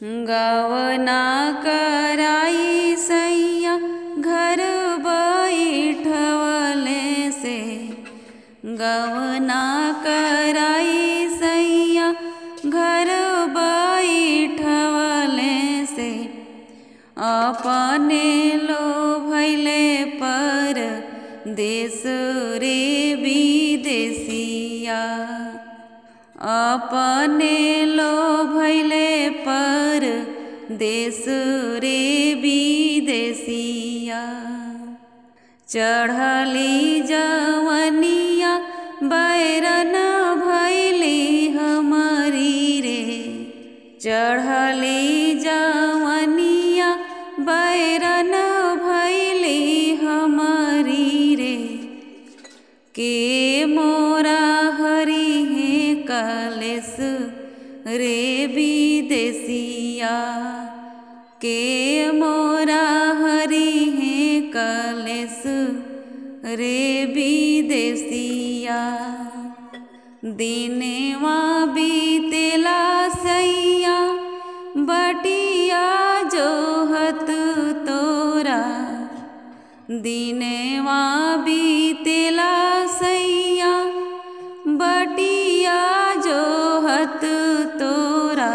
गवना कराई सैया घर बैठवले से, गवना कराई सैया घर बैठवले से, अपने लो भैले पर देश रे विदेशिया, अपने लो भैले पर देश रे विदेशिया। चढ़ली जवनिया बैरन भैली हमारी रे, चढ़ली जवनिया बैरन भैली हमारी रे, के मोरा हरि है कलेस रे विदेशिया, के मोरा हरि है कलेस रे विदेशिया। दिनवा बीतेला सैया बटिया जोहत तोरा, दिनवा बीतेला सैया बटिया जोहत तोरा,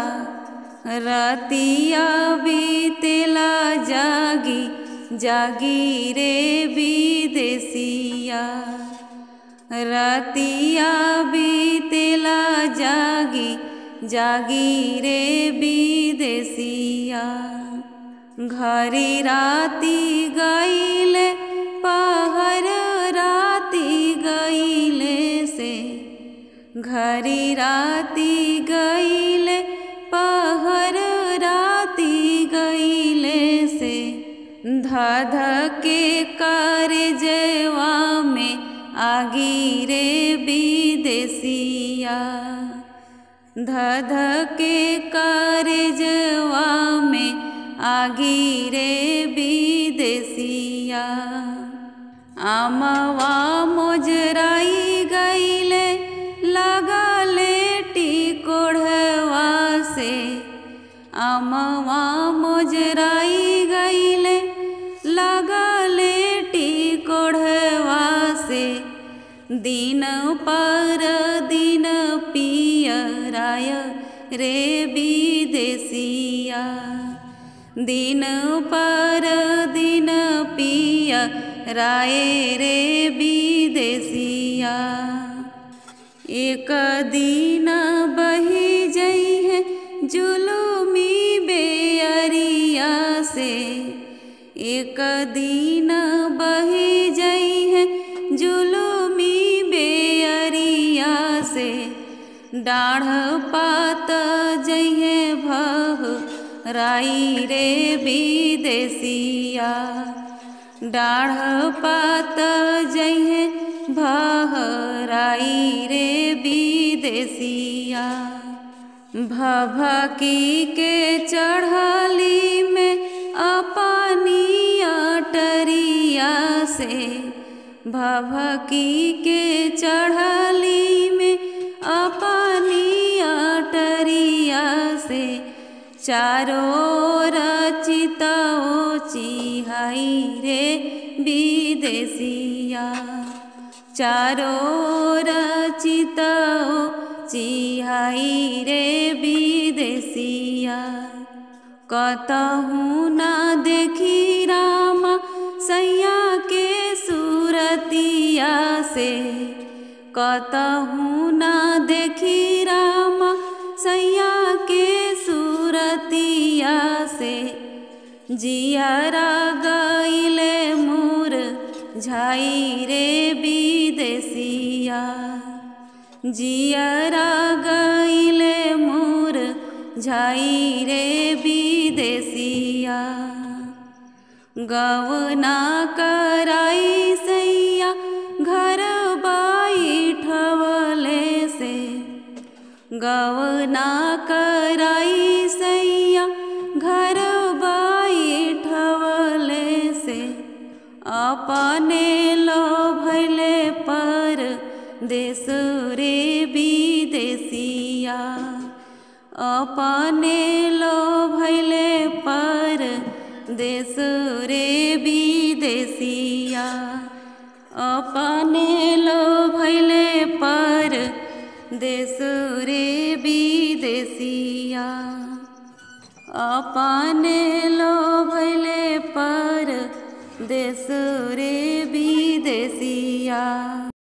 रातिया बीतेला जागी जागी रे विदेशिया, रातिया बीतेला जागी जागी रे विदेशिया। घरी राती गईले पहर राती गईले से, घरी राती गईले पहर राती गईले से, धध के करजवा में आगी रे विदेशिया, धध के करजवा में आगी रे विदेशिया। आमवा मोजराई गईले लगले टिकोढ़वा से, आमवा मोजराई गईले लगले टिकोढ़वा से, दिन पर दिन पियराय रे विदेशिया, दिन पर दिन पियराय रे विदेशिया। एक दिन बही जई है जुलूमी बेअरिया से, एक दिन बही जई है जुलूमी बेअरिया से, डाढ़ पात जइहे भह राई रे विदेशिया, डाढ़ पात जइहे भह राई रे विदेशिया। भभकी के चढ़ली में अपनी अटरिया से, भभकी के चढ़ली में अपनी अटरिया से, चारों रचिता चिहाई रे विदेशिया, चारों रचिता चिहाई रे विदेशिया। कतहु न देखी रामा सैया के सूरतिया से, कतहु न देखी रामा सैया के सूरतिया से, जियारा गईले मोर झाई रे विदेशिया, जियारा गईले मोर झाई रे विदेशिया। गवना कराई सैया घर बैठवले से, गवना कराई सैया घर बैठवले से, अपने लो भैले पर देश रे विदेशिया अपने लो देश रे विदेशिया अपने लो भैले पर देश रे विदेशिया अपने लो भैले पर देश रे विदेशिया।